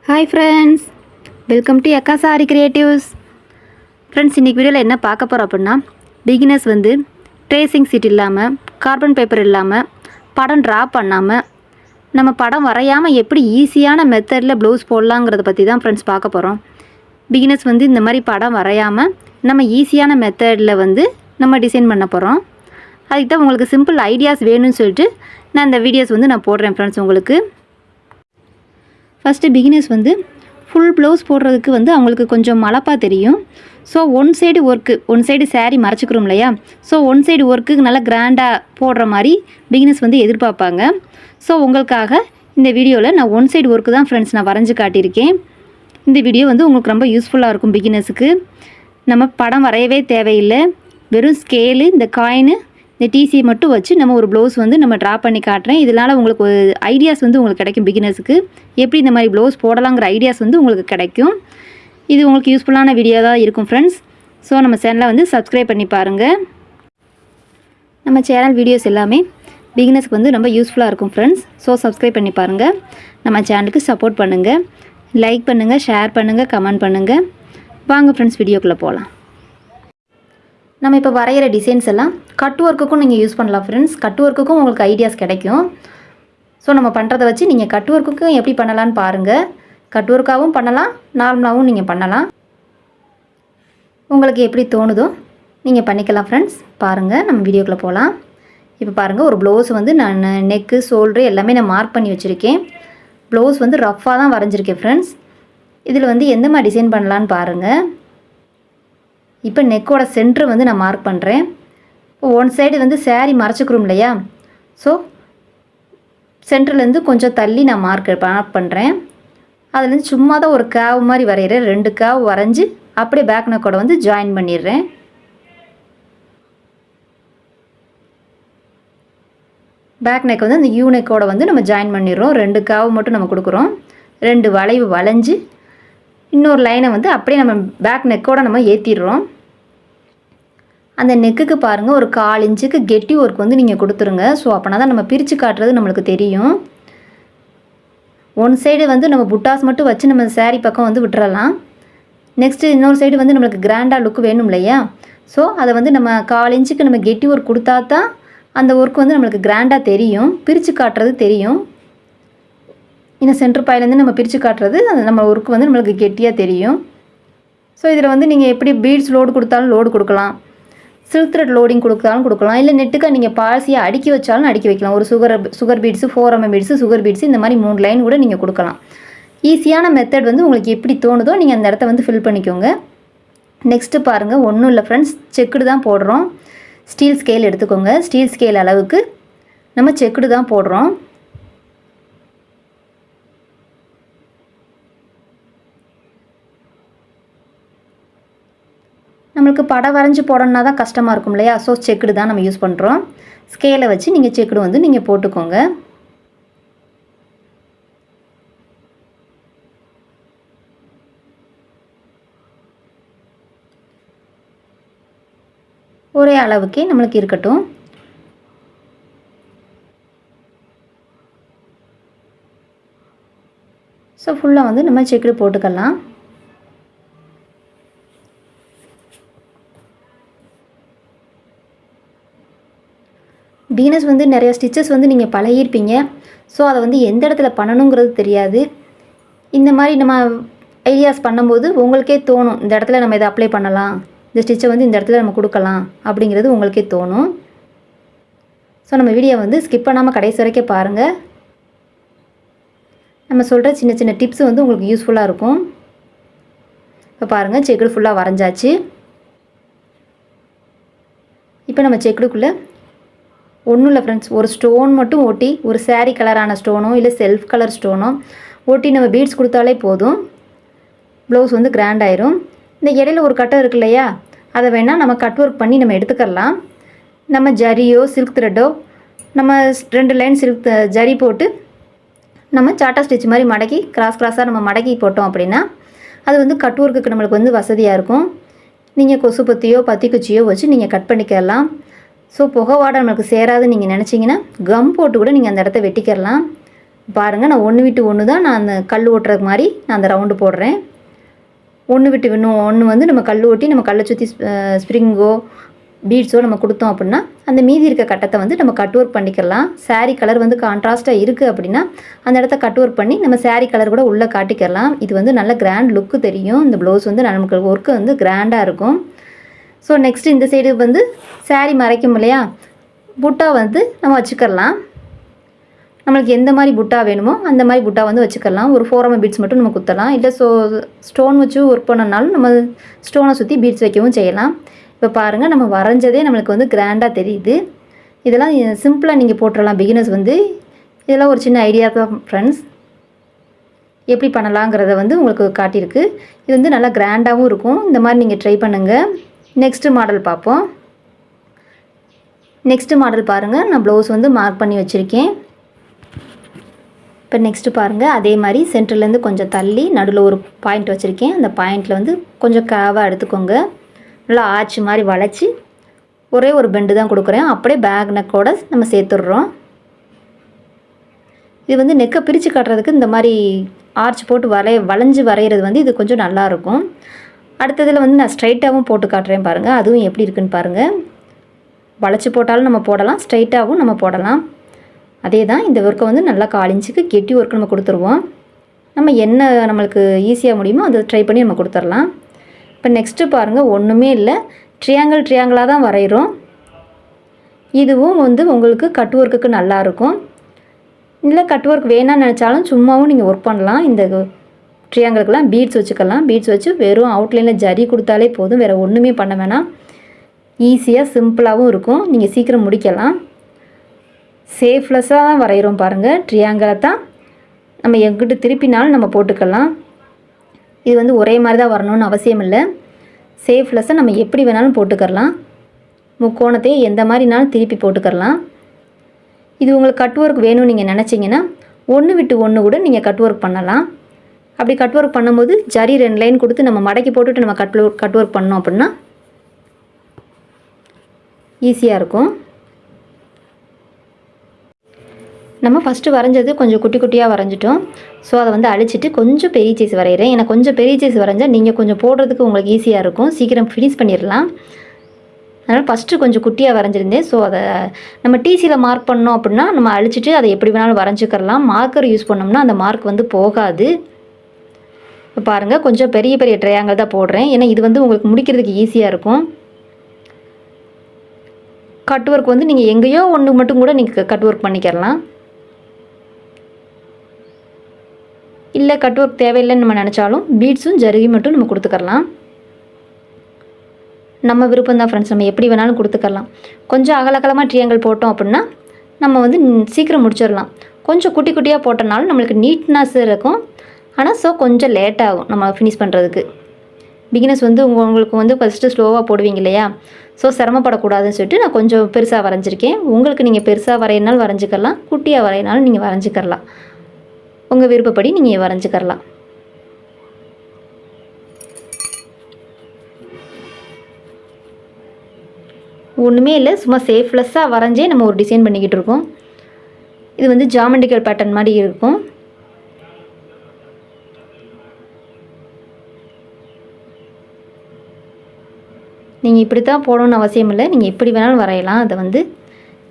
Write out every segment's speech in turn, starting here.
Hi friends, welcome to அக்கா sorry creatives. Friends, இன்றைக்கி வீடியோவில் என்ன பார்க்க போகிறோம் அப்படின்னா, பிகினர்ஸ் வந்து ட்ரேசிங் சீட் இல்லாமல், கார்பன் பேப்பர் இல்லாமல், படம் ட்ரா பண்ணாமல், நம்ம படம் வரையாமல் எப்படி ஈஸியான மெத்தடில் ப்ளவுஸ் போடலாங்கிறத பற்றி தான் ஃப்ரெண்ட்ஸ் பார்க்க போகிறோம். பிகினர்ஸ் வந்து இந்த மாதிரி படம் வரையாமல் நம்ம ஈஸியான மெத்தடில் வந்து நம்ம டிசைன் பண்ண போகிறோம். அதுக்கு தான் உங்களுக்கு சிம்பிள் ஐடியாஸ் வேணும்னு சொல்லிட்டு நான் இந்த வீடியோஸ் வந்து நான் போடுறேன் ஃப்ரெண்ட்ஸ். உங்களுக்கு ஃபஸ்ட்டு பிகினர்ஸ் வந்து ஃபுல் ப்ளவுஸ் போடுறதுக்கு வந்து அவங்களுக்கு கொஞ்சம் மலப்பாக தெரியும். ஸோ ஒன் சைடு saree மறைச்சிக்கிறோம் இல்லையா, ஸோ ஒன் சைடு ஒர்க்குக்கு நல்லா கிராண்டாக போடுற மாதிரி பிகினர்ஸ் வந்து எதிர்பார்ப்பாங்க. ஸோ உங்களுக்காக இந்த வீடியோவில் நான் ஒன் சைடு ஒர்க்கு தான் ஃப்ரெண்ட்ஸ் நான் வரைஞ்சி காட்டியிருக்கேன். இந்த வீடியோ வந்து உங்களுக்கு ரொம்ப யூஸ்ஃபுல்லாக இருக்கும். பிகினர்ஸுக்கு நம்ம படம் வரையவே தேவையில்லை, வெறும் ஸ்கேலு, இந்த காயினு, இந்த டிசி மட்டும் வச்சு நம்ம ஒரு ப்ளவுஸ் வந்து நம்ம ட்ரா பண்ணி காட்டுறேன். இதனால் உங்களுக்கு ஒரு ஐடியாஸ் வந்து உங்களுக்கு கிடைக்கும். பிகினர்ஸுக்கு எப்படி இந்த மாதிரி ப்ளவுஸ் போடலாங்கிற ஐடியாஸ் வந்து உங்களுக்கு கிடைக்கும். இது உங்களுக்கு யூஸ்ஃபுல்லான வீடியோ தான் இருக்கும் ஃப்ரெண்ட்ஸ். ஸோ நம்ம சேனலை வந்து சப்ஸ்கிரைப் பண்ணி பாருங்கள். நம்ம சேனல் வீடியோஸ் எல்லாமே பிகினர்ஸ்க்கு வந்து ரொம்ப யூஸ்ஃபுல்லாக இருக்கும் ஃப்ரெண்ட்ஸ். ஸோ சப்ஸ்கிரைப் பண்ணி பாருங்கள். நம்ம சேனலுக்கு சப்போர்ட் பண்ணுங்கள், லைக் பண்ணுங்கள், ஷேர் பண்ணுங்கள், கமெண்ட் பண்ணுங்கள். வாங்க ஃப்ரெண்ட்ஸ், வீடியோக்குள்ளே போகலாம். நம்ம இப்போ வரைகிற டிசைன்ஸ் எல்லாம் கட் ஒர்க்குக்கும் நீங்கள் யூஸ் பண்ணலாம் ஃப்ரெண்ட்ஸ். கட் ஒர்க்குக்கும் உங்களுக்கு ஐடியாஸ் கிடைக்கும். ஸோ நம்ம பண்ணுறதை வச்சு நீங்கள் கட் ஒர்க்குக்கும் எப்படி பண்ணலான்னு பாருங்கள். கட் ஒர்க்காகவும் பண்ணலாம், நார்மலாகவும் நீங்கள் பண்ணலாம். உங்களுக்கு எப்படி தோணுதோ நீங்கள் பண்ணிக்கலாம் ஃப்ரெண்ட்ஸ். பாருங்கள், நம்ம வீடியோக்குள்ளே போகலாம். இப்போ பாருங்கள், ஒரு ப்ளவுஸ் வந்து நான் நெக்கு, ஷோல்ட்ரு எல்லாமே நான் மார்க் பண்ணி வச்சுருக்கேன். ப்ளவுஸ் வந்து ரஃப்பாக தான் வரைஞ்சிருக்கேன் ஃப்ரெண்ட்ஸ். இதில் வந்து எந்த மாதிரி டிசைன் பண்ணலான்னு பாருங்கள். இப்போ நெக்கோட சென்டர் வந்து நான் மார்க் பண்ணுறேன். இப்போ ஒன் சைடு வந்து saree மறைச்சிக்கிறோம் இல்லையா, ஸோ சென்டர்லேருந்து கொஞ்சம் தள்ளி நான் மார்க் பண்ணுறேன். அதுலேருந்து சும்மா தான் ஒரு கேவ் மாதிரி வரைகிறேன். 2 கேவ் வரைஞ்சி அப்படியே பேக் நெக்கோட வந்து ஜாயின் பண்ணிடுறேன். பேக் நெக் வந்து அந்த யூ நெக்கோட வந்து நம்ம ஜாயின் பண்ணிடுறோம். 2 கேவ் மட்டும் நம்ம கொடுக்குறோம். 2 வளைவு வளைஞ்சு இன்னொரு லைனை வந்து அப்படியே நம்ம பேக் நெக்கோடு நம்ம ஏற்றிடுறோம். அந்த நெக்குக்கு பாருங்கள், ஒரு 1/4 இன்ச்சுக்கு கெட்டி ஒர்க் வந்து நீங்கள் கொடுத்துருங்க. ஸோ அப்படின்னா தான் நம்ம பிரித்து காட்டுறது நம்மளுக்கு தெரியும். ஒன் சைடு வந்து நம்ம புட்டாஸ் மட்டும் வச்சு நம்ம saree பக்கம் வந்து விட்டுறலாம். நெக்ஸ்ட்டு இன்னொரு சைடு வந்து நம்மளுக்கு கிராண்டாக லுக் வேணும் இல்லையா, ஸோ அதை வந்து நம்ம 1/4 இன்ச்சுக்கு நம்ம கெட்டி ஒர்க் கொடுத்தா தான் அந்த ஒர்க் வந்து நம்மளுக்கு கிராண்டாக தெரியும், பிரித்து காட்டுறது தெரியும். இன்னும் சென்டர் பாயிலேருந்து நம்ம பிரித்து காட்டுறது நம்ம ஒர்க் வந்து நம்மளுக்கு கெட்டியாக தெரியும். ஸோ இதில் வந்து நீங்கள் எப்படி பீட்ஸ் லோடு கொடுத்தாலும் லோடு கொடுக்கலாம், சில்க் த்ரெட் லோடிங் கொடுத்தாலும் கொடுக்கலாம், இல்லை நெட்டுக்காக நீங்கள் பாசியாக அடுக்கி வச்சாலும் அடுக்கி வைக்கலாம். ஒரு sugar beads, 4mm beads, sugar beads, இந்த மாதிரி 3 லைன் கூட நீங்கள் கொடுக்கலாம். ஈஸியான மெத்தட் வந்து உங்களுக்கு எப்படி தோணுதோ நீங்கள் அந்த இடத்த வந்து ஃபில் பண்ணிக்கோங்க. நெக்ஸ்ட்டு பாருங்கள், ஒன்றும் இல்லை ஃப்ரெண்ட்ஸ், செக்குடு தான் போடுறோம். ஸ்டீல் ஸ்கேல் எடுத்துக்கோங்க. ஸ்டீல் ஸ்கேல் அளவுக்கு நம்ம செக்குடு தான் போடுறோம். நம்மளுக்கு படம் வரைஞ்சி போடணுன்னா தான் கஷ்டமாக இருக்கும் இல்லையா, ஸோ செக்குடு தான் நம்ம யூஸ் பண்ணுறோம். ஸ்கேலை வச்சு நீங்கள் செக்குடு வந்து நீங்கள் போட்டுக்கோங்க. ஒரே அளவுக்கே நம்மளுக்கு இருக்கட்டும். ஸோ ஃபுல்லாக வந்து நம்ம செக்குடு போட்டுக்கலாம். பிகினர்ஸ் வந்து நிறைய ஸ்டிச்சஸ் வந்து நீங்கள் பழகியிருப்பீங்க. ஸோ அதை வந்து எந்த இடத்துல பண்ணணுங்கிறது தெரியாது. இந்த மாதிரி நம்ம ஐடியாஸ் பண்ணும்போது உங்களுக்கே தோணும், இந்த இடத்துல நம்ம இதை அப்ளை பண்ணலாம், இந்த ஸ்டிச்சை வந்து இந்த இடத்துல நம்ம கொடுக்கலாம் அப்படிங்கிறது உங்களுக்கே தோணும். ஸோ நம்ம வீடியோ வந்து ஸ்கிப் பண்ணாமல் கடைசி வரைக்கும் பாருங்கள். நம்ம சொல்கிற சின்ன சின்ன டிப்ஸ் வந்து உங்களுக்கு யூஸ்ஃபுல்லாக இருக்கும். இப்போ பாருங்கள், செக்குடு ஃபுல்லாக வரைஞ்சாச்சு. இப்போ நம்ம செக்குடுக்குள்ளே ஒன்றும் இல்லை ஃப்ரெண்ட்ஸ், ஒரு ஸ்டோன் மட்டும் ஒட்டி, ஒரு saree கலரான ஸ்டோனோ இல்லை செல்ஃப் கலர் ஸ்டோனோ ஒட்டி நம்ம பீட்ஸ் கொடுத்தாலே போதும், ப்ளவுஸ் வந்து கிராண்ட் ஆயிரும். இந்த இடையில ஒரு கட்டை இருக்கு இல்லையா, அதை வேணால் நம்ம கட் ஒர்க் பண்ணி நம்ம எடுத்துக்கலாம். நம்ம ஜரியோ சில்க் த்ரெட்டோ நம்ம 2 லைன் சில்க் ஜரி போட்டு நம்ம சாட்டா ஸ்டிச் மாதிரி மடக்கி கிராஸாக நம்ம மடக்கி போட்டோம் அப்படின்னா அது வந்து கட் ஒர்க்குக்கு நம்மளுக்கு வந்து வசதியாக இருக்கும். நீங்கள் கொசு பத்தியோ பத்தி குச்சியோ வச்சு நீங்கள் கட் பண்ணிக்கலாம். ஸோ புகை வாடை நம்மளுக்கு சேராதுன்னு நீங்கள் நினச்சிங்கன்னா கம் போட்டு கூட நீங்கள் அந்த இடத்த வெட்டிக்கிறலாம். பாருங்கள் நான் ஒன்று விட்டு ஒன்று தான் நான் அந்த கல் ஓட்டுறது மாதிரி நான் அந்த ரவுண்டு போடுறேன். ஒன்று விட்டு இன்னும் ஒன்று வந்து நம்ம கல் ஓட்டி நம்ம கல்லை சுற்றி ஸ்ப்ரிங்கோ பீட்ஸோ நம்ம கொடுத்தோம் அப்படின்னா அந்த மீதி இருக்க கட்டத்தை வந்து நம்ம கட் ஒர்க் பண்ணிக்கலாம். சாரீ கலர் வந்து கான்ட்ராஸ்ட்டாக இருக்குது அப்படின்னா அந்த இடத்த கட் ஒர்க் பண்ணி நம்ம சாரீ கலர் கூட உள்ளே காட்டிக்கலாம். இது வந்து நல்ல கிராண்ட் லுக்கு தெரியும். இந்த ப்ளவுஸ் வந்து நமக்கு ஒர்க்கு வந்து கிராண்டாக இருக்கும். ஸோ நெக்ஸ்ட்டு இந்த சைடு வந்து சாரீ மறைக்கும் இல்லையா, புட்டா வந்து நம்ம வச்சுக்கலாம். நம்மளுக்கு எந்த மாதிரி புட்டா வேணுமோ அந்த மாதிரி புட்டா வந்து வச்சுக்கலாம். ஒரு 4mm பீட்ஸ் மட்டும் நம்ம குத்தலாம். இல்லை ஸ்டோன் வச்சு ஒர்க் பண்ணனாலும் நம்ம ஸ்டோனை சுற்றி பீட்ஸ் வைக்கவும் செய்யலாம். இப்போ பாருங்கள் நம்ம வரைஞ்சதே நம்மளுக்கு வந்து கிராண்டாக தெரியுது. இதெல்லாம் சிம்பிளாக நீங்கள் போட்டுடலாம். பிகினர்ஸ் வந்து இதெல்லாம் ஒரு சின்ன ஐடியா தான் ஃப்ரெண்ட்ஸ். எப்படி பண்ணலாங்கிறத வந்து உங்களுக்கு காட்டியிருக்கு. இது வந்து நல்லா கிராண்டாகவும் இருக்கும். இந்த மாதிரி நீங்கள் ட்ரை பண்ணுங்கள். நெக்ஸ்ட்டு மாடல் பார்ப்போம். நெக்ஸ்ட்டு மாடல் பாருங்கள். நான் ப்ளவுஸ் வந்து மார்க் பண்ணி வச்சுருக்கேன். இப்போ நெக்ஸ்ட்டு பாருங்கள், அதே மாதிரி சென்டர்லேருந்து கொஞ்சம் தள்ளி நடுவில் ஒரு பாயிண்ட் வச்சுருக்கேன். அந்த பாயிண்டில் வந்து கொஞ்சம் கேவாக எடுத்துக்கோங்க. நல்லா ஆச்சு மாதிரி வளைச்சி ஒரே ஒரு பெண்டு தான் கொடுக்குறேன். அப்படியே பேக் நெக்கோட நம்ம சேர்த்துடுறோம். இது வந்து நெக்கை பிரித்து காட்டுறதுக்கு இந்த மாதிரி ஆர்ச் போட்டு வளைஞ்சு வரைகிறது வந்து இது கொஞ்சம் நல்லாயிருக்கும். அடுத்ததில் வந்து நான் ஸ்ட்ரைட்டாகவும் போட்டு காட்டுறேன் பாருங்கள். அதுவும் எப்படி இருக்குன்னு பாருங்கள். வளைச்சி போட்டாலும் நம்ம போடலாம், ஸ்ட்ரைட்டாகவும் நம்ம போடலாம். அதே தான் இந்த ஒர்க்கை வந்து நல்லா 4 இன்ச்சுக்கு கெட்டி ஒர்க்கு நம்ம கொடுத்துருவோம். நம்ம என்ன நம்மளுக்கு ஈஸியாக முடியுமோ அதை ட்ரை பண்ணி நம்ம கொடுத்துடலாம். இப்போ நெக்ஸ்ட்டு பாருங்கள், ஒன்றுமே இல்லை, ட்ரையாங்கிளாக தான் வரைகிறோம். இதுவும் வந்து உங்களுக்கு கட் ஒர்க்குக்கு நல்லாயிருக்கும். இல்லை கட் ஒர்க் வேணான்னு நினச்சாலும் சும்மாவும் நீங்கள் ஒர்க் பண்ணலாம். இந்த ட்ரையாங்கிளுக்கெல்லாம் பீட்ஸ் வச்சுக்கலாம். பீட்ஸ் வச்சு வெறும் அவுட்லைனில் ஜரி கொடுத்தாலே போதும், வேறு ஒன்றுமே பண்ண வேணாம். ஈஸியாக சிம்பிளாகவும் இருக்கும். நீங்கள் சீக்கிரம் முடிக்கலாம். சேஃப்லெஸ்ஸாக தான் வரைகிறோம் பாருங்கள். ட்ரையாங்கிளை தான் நம்ம எங்கிட்ட திருப்பினாலும் நம்ம போட்டுக்கலாம். இது வந்து ஒரே மாதிரி தான் வரணும்னு அவசியம் இல்லை. சேஃப்லெஸ்ஸாக நம்ம எப்படி வேணாலும் போட்டுக்கலாம். முக்கோணத்தையே எந்த மாதிரினாலும் திருப்பி போட்டுக்கலாம். இது உங்களுக்கு கட் ஒர்க் வேணும்னு நீங்கள் நினச்சிங்கன்னா 1 விட்டு 1 கூட நீங்கள் கட் ஒர்க் பண்ணலாம். அப்படி கட் ஒர்க் பண்ணும்போது ஜரி 2 லைன் கொடுத்து நம்ம மடக்கி போட்டுட்டு நம்ம கட் ஒர்க் பண்ணோம் அப்படின்னா ஈஸியாக இருக்கும். நம்ம ஃபஸ்ட்டு வரைஞ்சது கொஞ்சம் குட்டி குட்டியாக வரைஞ்சிட்டோம். ஸோ அதை வந்து அழிச்சிட்டு கொஞ்சம் பெரிய சைஸ் வரைகிறேன். ஏன்னா கொஞ்சம் பெரிய சைஸ் வரைஞ்சால் நீங்கள் கொஞ்சம் போடுறதுக்கு உங்களுக்கு ஈஸியாக இருக்கும், சீக்கிரம் ஃபினிஷ் பண்ணிடலாம். அதனால் ஃபஸ்ட்டு கொஞ்சம் குட்டியாக வரைஞ்சிருந்தேன். ஸோ அதை நம்ம டிசியில் மார்க் பண்ணோம் அப்படின்னா நம்ம அழிச்சிட்டு அதை எப்படி வேணாலும் வரைஞ்சிக்கிறலாம். மார்க்கர் யூஸ் பண்ணோம்னா அந்த மார்க் வந்து போகாது. இப்போ பாருங்கள், கொஞ்சம் பெரிய பெரிய ட்ரையாங்கிள் தான் போடுறேன். ஏன்னா இது வந்து உங்களுக்கு முடிக்கிறதுக்கு ஈஸியாக இருக்கும். கட் ஒர்க் வந்து நீங்கள் எங்கேயோ ஒன்று மட்டும் கூட நீங்கள் கட் ஒர்க் பண்ணிக்கிறலாம். இல்லை கட் ஒர்க் தேவையில்லைன்னு நம்ம நினச்சாலும் பீட்ஸும் ஜருகி மட்டும் நம்ம கொடுத்துக்கலாம். நம்ம விருப்பம் தான் ஃப்ரெண்ட்ஸ், நம்ம எப்படி வேணாலும் கொடுத்துக்கலாம். கொஞ்சம் அகலகலமாக ட்ரையாங்கிள் போட்டோம் அப்படின்னா நம்ம வந்து சீக்கிரம் முடிச்சிடலாம். கொஞ்சம் குட்டி குட்டியாக போட்டனாலும் நம்மளுக்கு நீட்னஸ் இருக்கும். ஆனால் கொஞ்சம் லேட் ஆகும் நம்ம ஃபினிஷ் பண்ணுறதுக்கு. பிகினர்ஸ் வந்து உங்களுக்கு வந்து ஃபஸ்ட்டு ஸ்லோவாக போடுவீங்க இல்லையா, ஸோ சிரமப்படக்கூடாதுன்னு சொல்லிட்டு நான் கொஞ்சம் பெருசாக வரைஞ்சிருக்கேன். உங்களுக்கு நீங்கள் பெருசாக வரையினாலும் வரைஞ்சிக்கலாம், குட்டியாக வரையினாலும் நீங்கள் வரைஞ்சிக்கலாம். உங்கள் விருப்பப்படி நீங்கள் வரைஞ்சிக்கலாம். ஒன்றுமே இல்லை, சும்மா சேஃப்லெஸ்ஸாக வரைஞ்சே நம்ம ஒரு டிசைன் பண்ணிக்கிட்டு இருக்கோம். இது வந்து ஜாமெண்ட்ரிக்கல் பேட்டர்ன் மாதிரி இருக்கும். நீங்கள் இப்படி தான் போடணும்னு அவசியம் இல்லை, நீங்கள் எப்படி வேணாலும் வரையலாம். அதை வந்து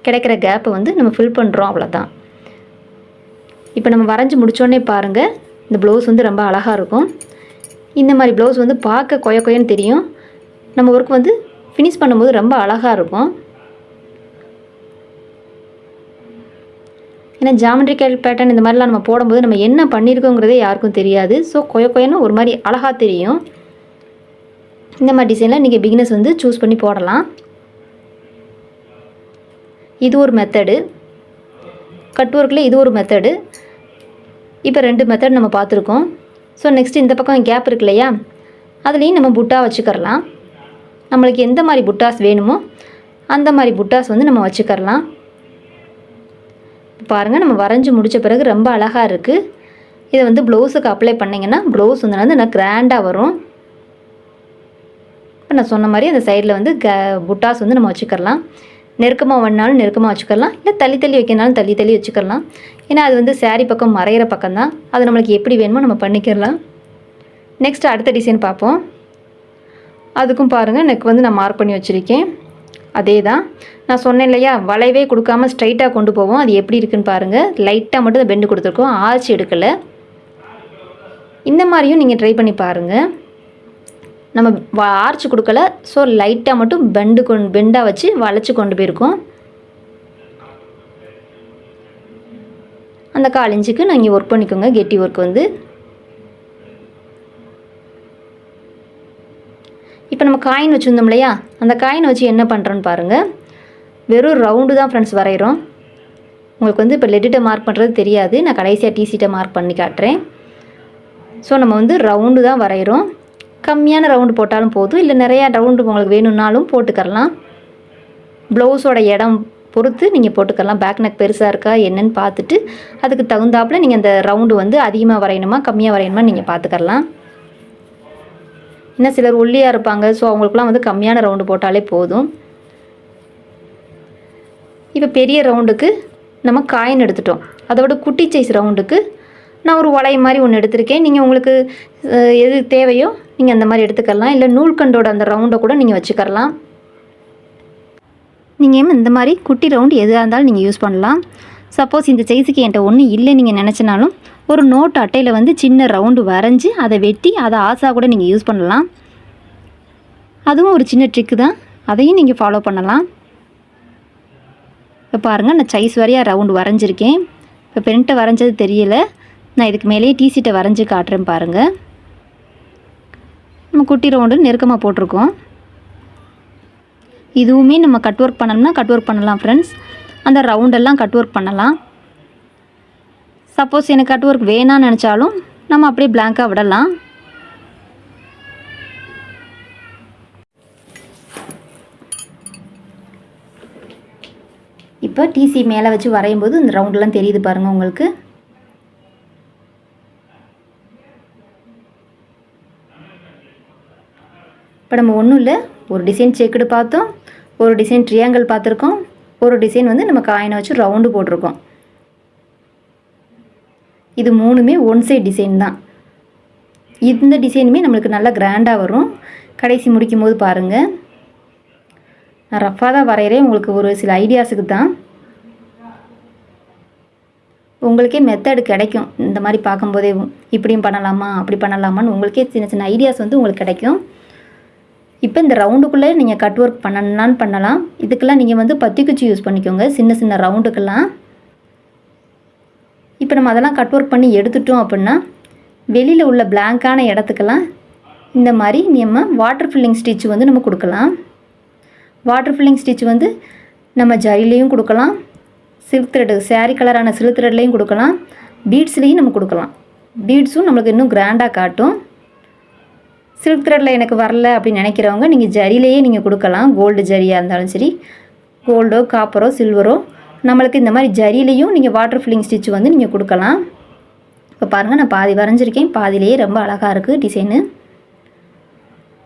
கிடைக்கிற கேப்பை வந்து நம்ம ஃபில் பண்ணுறோம், அவ்வளோதான். இப்போ நம்ம வரைஞ்சி முடித்தோடனே பாருங்கள், இந்த ப்ளவுஸ் வந்து ரொம்ப அழகாக இருக்கும். இந்த மாதிரி ப்ளவுஸ் வந்து பார்க்க கொயன்னு தெரியும். நம்ம ஒர்க் வந்து ஃபினிஷ் பண்ணும்போது ரொம்ப அழகாக இருக்கும். ஏன்னா ஜாமெட்ரிக்கல் பேட்டர்ன் இந்த மாதிரிலாம் நம்ம போடும்போது நம்ம என்ன பண்ணியிருக்கோங்கிறதே யாருக்கும் தெரியாது. ஸோ கொயன்னு ஒரு மாதிரி அழகாக தெரியும். இந்த மாதிரி டிசைனில் நீங்கள் பிகினர்ஸ் வந்து சூஸ் பண்ணி போடலாம். இது ஒரு மெத்தடு. கட் ஒர்க்கில் இது ஒரு மெத்தடு. இப்போ 2 மெத்தட் நம்ம பார்த்துருக்கோம். ஸோ நெக்ஸ்ட் இந்த பக்கம் கேப் இருக்கு இல்லையா, அதுலேயும் நம்ம புட்டா வச்சுக்கிறலாம். நம்மளுக்கு எந்த மாதிரி புட்டாஸ் வேணுமோ அந்த மாதிரி புட்டாஸ் வந்து நம்ம வச்சுக்கிறலாம். பாருங்கள், நம்ம வரைஞ்சி முடித்த பிறகு ரொம்ப அழகாக இருக்குது. இதை வந்து ப்ளவுஸுக்கு அப்ளை பண்ணிங்கன்னா ப்ளவுஸ் வந்து நல்லா கிராண்டாக வரும். இப்போ நான் சொன்ன மாதிரி அந்த சைடில் வந்து புட்டாஸ் வந்து நம்ம வச்சுக்கிறலாம். நெருக்கமாக வேணாலும் நெருக்கமாக வச்சுக்கலாம், இல்லை தள்ளி தள்ளி வைக்கனாலும் தள்ளி தள்ளி வச்சுக்கலாம். ஏன்னா அது வந்து சாரீ பக்கம் மறையிற பக்கம் தான், அது நம்மளுக்கு எப்படி வேணுமோ நம்ம பண்ணிக்கிறலாம். நெக்ஸ்ட் அடுத்த டிசைன் பார்ப்போம். அதுக்கும் பாருங்கள் நெக் வந்து நான் மார்க் பண்ணி வச்சுருக்கேன். அதே தான் நான் சொன்னேன் இல்லையா, வளைவே கொடுக்காமல் ஸ்ட்ரைட்டாக கொண்டு போவோம். அது எப்படி இருக்குன்னு பாருங்கள். லைட்டாக மட்டும் தான் பெண்டு கொடுத்துருக்கோம், ஆர்ச் எடுக்கலை. இந்த மாதிரியும் நீங்கள் ட்ரை பண்ணி பாருங்கள். நம்ம ஆர்ச் கொடுக்கல, ஸோ லைட்டாக மட்டும் பெண்டாக வச்சு வளைச்சி கொண்டு போயிருக்கோம். அந்த 1/4 இன்ச்சுக்கு நான் இங்கே ஒர்க் பண்ணிக்கோங்க. கெட்டி ஒர்க் வந்து இப்போ நம்ம காயின் வச்சுருந்தோம் இல்லையா, அந்த காயின் வச்சு என்ன பண்ணுறோன்னு பாருங்கள். வெறும் ரவுண்டு தான் ஃப்ரெண்ட்ஸ் வரைகிறோம். உங்களுக்கு வந்து இப்போ லெட்டிட்ட மார்க் பண்ணுறது தெரியாது, நான் கடைசியாக டிசிட்டை மார்க் பண்ணி காட்டுறேன். ஸோ நம்ம வந்து ரவுண்டு தான் வரைகிறோம். கம்மியான ரவுண்டு போட்டாலும் போதும், இல்லை நிறையா ரவுண்டு உங்களுக்கு வேணும்னாலும் போட்டுக்கரலாம். ப்ளவுஸோட இடம் பொறுத்து நீங்கள் போட்டுக்கலாம். பேக் நெக் பெருசாக இருக்கா என்னன்னு பார்த்துட்டு அதுக்கு தகுந்தாப்பில் நீங்கள் அந்த ரவுண்டு வந்து அதிகமாக வரையணுமா கம்மியாக வரையணுமா நீங்கள் பார்த்துக்கரலாம். இன்னும் சிலர் ஒல்லியாக இருப்பாங்க, ஸோ அவங்களுக்குலாம் வந்து கம்மியான ரவுண்டு போட்டாலே போதும். இப்போ பெரிய ரவுண்டுக்கு நம்ம காயின் எடுத்துட்டோம். அதோட குட்டி சைஸ் ரவுண்டுக்கு நான் ஒரு வளைய மாதிரி ஒன்று எடுத்திருக்கேன். நீங்கள் உங்களுக்கு எது தேவையோ நீங்கள் அந்த மாதிரி எடுத்துக்கலாம், இல்லை நூல்கண்டோட அந்த ரவுண்டை கூட நீங்கள் வச்சுக்கரலாம். நீங்கள் இந்த மாதிரி குட்டி ரவுண்டு எதாக இருந்தாலும் நீங்கள் யூஸ் பண்ணலாம். சப்போஸ் இந்த சைஸுக்கு என்கிட்ட ஒன்று இல்லை நீங்கள் நினச்சினாலும் ஒரு நோட் அட்டையில் வந்து சின்ன ரவுண்டு வரைஞ்சி அதை வெட்டி அதை ஆசா கூட நீங்கள் யூஸ் பண்ணலாம். அதுவும் ஒரு சின்ன ட்ரிக்கு தான், அதையும் நீங்கள் ஃபாலோ பண்ணலாம். இப்போ பாருங்கள் நான் சைஸ் வரையாக ரவுண்டு வரைஞ்சிருக்கேன். இப்போ பென்ட்டை வரைஞ்சது தெரியலை, நான் இதுக்கு மேலேயே டிசிட்டை வரைஞ்சி காட்டுறேன் பாருங்கள். நம்ம குட்டி ரவுண்டு நெருக்கமாக போட்டிருக்கோம். இதுவுமே நம்ம கட் ஒர்க் பண்ணணும்னா கட் ஒர்க் பண்ணலாம் ஃப்ரெண்ட்ஸ். அந்த ரவுண்டெல்லாம் கட் ஒர்க் பண்ணலாம். சப்போஸ் எனக்கு கட் ஒர்க் வேணான்னு நினச்சாலும் நம்ம அப்படியே பிளாங்காக விடலாம். இப்போ டிசி மேலே வச்சு வரையும் போது இந்த ரவுண்டெல்லாம் தெரியுது பாருங்கள் உங்களுக்கு. இப்போ நம்ம ஒன்றும் இல்லை, ஒரு டிசைன் செக்குடு பார்த்தோம், ஒரு டிசைன் ட்ரியாங்கிள் பார்த்துருக்கோம், ஒரு டிசைன் வந்து நம்ம காயினை வச்சு ரவுண்டு போட்டிருக்கோம். இது மூணுமே ஒன் சைட் டிசைன் தான். இந்த டிசைனுமே நம்மளுக்கு நல்லா கிராண்டாக வரும். கடைசி முடிக்கும் போது பாருங்கள், நான் ரஃப்பாக தான் வரைகிறேன், உங்களுக்கு ஒரு சில ஐடியாஸுக்கு தான். உங்களுக்கே மெத்தடு கிடைக்கும். இந்த மாதிரி பார்க்கும்போதே இப்படியும் பண்ணலாமா அப்படி பண்ணலாமான்னு உங்களுக்கே சின்ன சின்ன ஐடியாஸ் வந்து உங்களுக்கு கிடைக்கும். இப்போ இந்த ரவுண்டுக்குள்ளே நீங்கள் கட் ஒர்க் பண்ணணும்னான்னு பண்ணலாம். இதுக்கெல்லாம் நீங்கள் வந்து பத்தி குச்சி யூஸ் பண்ணிக்கோங்க சின்ன சின்ன ரவுண்டுக்கெல்லாம். இப்போ நம்ம அதெல்லாம் கட் ஒர்க் பண்ணி எடுத்துட்டோம் அப்படின்னா வெளியில் உள்ள பிளாங்கான இடத்துக்கெல்லாம் இந்த மாதிரி நம்ம வாட்டர் ஃபில்லிங் ஸ்டிச் வந்து நம்ம கொடுக்கலாம். வாட்டர் ஃபில்லிங் ஸ்டிச் வந்து நம்ம ஜரிலையும் கொடுக்கலாம், சில்க் த்ரெட்டு சாரீ கலரான சில்க் த்ரெட்லேயும் கொடுக்கலாம், பீட்ஸ்லேயும் நம்ம கொடுக்கலாம். பீட்ஸும் நம்மளுக்கு இன்னும் கிராண்டாக காட்டும். சில்க் த்ரெட்டில் எனக்கு வரல அப்படின்னு நினைக்கிறவங்க நீங்கள் ஜரிலேயே நீங்கள் கொடுக்கலாம். கோல்டு ஜரியாக இருந்தாலும் சரி, கோல்டோ காப்பரோ சில்வரோ, நம்மளுக்கு இந்த மாதிரி ஜரிலையும் நீங்கள் வாட்டர் ஃபில்லிங் ஸ்டிச் வந்து நீங்கள் கொடுக்கலாம். இப்போ பாருங்கள் நான் பாதி வரைஞ்சிருக்கேன், பாதிலேயே ரொம்ப அழகாக இருக்குது டிசைனு.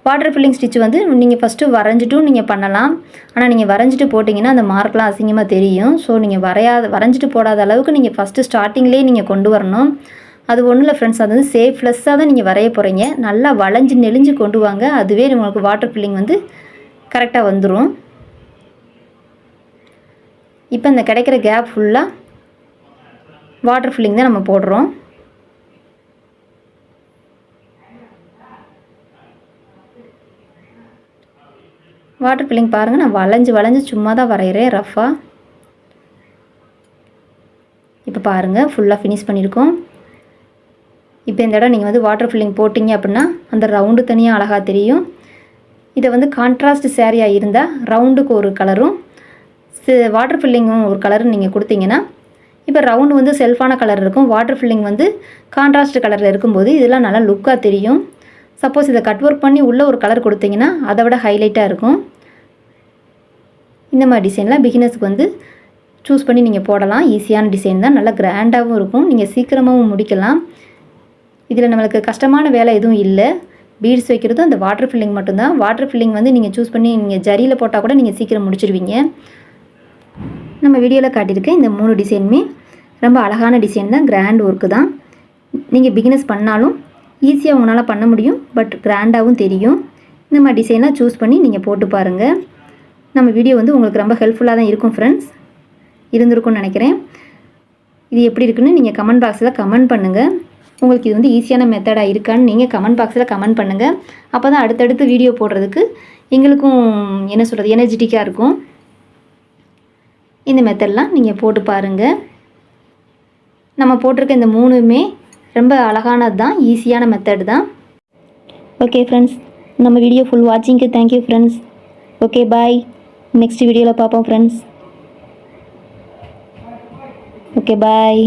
வாட்டர் ஃபில்லிங் ஸ்டிச் வந்து நீங்கள் ஃபஸ்ட்டு வரைஞ்சிட்டும் நீங்கள் பண்ணலாம். ஆனால் நீங்கள் வரைஞ்சிட்டு போட்டிங்கன்னா அந்த மார்க்லாம் அசிங்கமாக தெரியும். ஸோ நீங்கள் வரைஞ்சிட்டு போடாத அளவுக்கு நீங்கள் ஃபஸ்ட்டு ஸ்டார்டிங்லேயே நீங்கள் கொண்டு வரணும். அது ஒன்றும் இல்லை ஃப்ரெண்ட்ஸ், அது வந்து சேஃப்லெஸ்ஸாக தான் நீங்கள் வரைய போகிறீங்க. நல்லா வளைஞ்சு நெளிஞ்சு கொண்டு வாங்க, அதுவே உங்களுக்கு வாட்டர் ஃபில்லிங் வந்து கரெக்டாக வந்துடும். இப்போ இந்த கிடைக்கிற கேப் ஃபுல்லாக வாட்டர் ஃபில்லிங் தான் நம்ம போடுறோம். வாட்டர் ஃபில்லிங் பாருங்கள், நான் வளைஞ்சு சும்மா தான் வரைகிறேன் ரஃப்பாக. இப்போ பாருங்கள் ஃபுல்லாக ஃபினிஷ் பண்ணியிருக்கோம். இப்போ இந்த இடம் நீங்கள் வந்து வாட்டர் ஃபில்லிங் போட்டிங்க அப்படின்னா அந்த ரவுண்டு தனியாக அழகாக தெரியும். இதை வந்து கான்ட்ராஸ்ட் சேரீயாக இருந்தால் ரவுண்டுக்கு ஒரு கலரும் வாட்டர் ஃபில்லிங்கும் ஒரு கலரும் நீங்கள் கொடுத்தீங்கன்னா, இப்போ ரவுண்டு வந்து செல்ஃபான கலர் இருக்கும், வாட்டர் ஃபில்லிங் வந்து கான்ட்ராஸ்ட் கலரில் இருக்கும்போது இதெல்லாம் நல்லா லுக்காக தெரியும். சப்போஸ் இதை கட் ஒர்க் பண்ணி உள்ளே ஒரு கலர் கொடுத்தீங்கன்னா அதை விட ஹைலைட்டாக இருக்கும். இந்த மாதிரி டிசைனில் பிகினர்ஸ்க்கு வந்து சூஸ் பண்ணி நீங்கள் போடலாம். ஈஸியான டிசைன் தான், நல்லா கிராண்டாகவும் இருக்கும், நீங்கள் சீக்கிரமாகவும் முடிக்கலாம். இதில் நம்மளுக்கு கஷ்டமான வேலை எதுவும் இல்லை. பீட்ஸ் வைக்கிறதும் அந்த வாட்டர் ஃபில்லிங் மட்டும்தான். வாட்டர் ஃபில்லிங் வந்து நீங்கள் சூஸ் பண்ணி நீங்கள் ஜரியில் போட்டால் கூட நீங்கள் சீக்கிரம் முடிச்சிடுவீங்க. நம்ம வீடியோவில் காட்டியிருக்க இந்த 3 டிசைனுமே ரொம்ப அழகான டிசைன் தான், கிராண்ட் ஒர்க்கு தான். நீங்கள் பிகினஸ் பண்ணாலும் ஈஸியாக உங்களால் பண்ண முடியும், பட் கிராண்டாகவும் தெரியும். இந்த மாதிரி டிசைனாக சூஸ் பண்ணி நீங்கள் போட்டு பாருங்கள். நம்ம வீடியோ வந்து உங்களுக்கு ரொம்ப ஹெல்ப்ஃபுல்லாக தான் இருக்கும் ஃப்ரெண்ட்ஸ், இருந்திருக்கும்னு நினைக்கிறேன். இது எப்படி இருக்குன்னு நீங்கள் கமெண்ட் பாக்ஸில் கமெண்ட் பண்ணுங்கள். உங்களுக்கு இது வந்து ஈஸியான மெத்தடாக இருக்கான்னு நீங்கள் கமெண்ட் பாக்ஸில் கமெண்ட் பண்ணுங்கள். அப்போ தான் அடுத்தடுத்து வீடியோ போடுறதுக்கு எங்களுக்கும் என்ன சொல்கிறது, எனர்ஜெட்டிக்காக இருக்கும். இந்த மெத்தட்லாம் நீங்கள் போட்டு பாருங்கள். நம்ம போட்டிருக்க இந்த 3மே ரொம்ப அழகானது தான், ஈஸியான மெத்தட் தான். ஓகே ஃப்ரெண்ட்ஸ், நம்ம வீடியோ ஃபுல் வாட்சிங்க்கு thank you friends. Okay bye, next வீடியோவில் பார்ப்போம் ஃப்ரெண்ட்ஸ். ஓகே பாய்.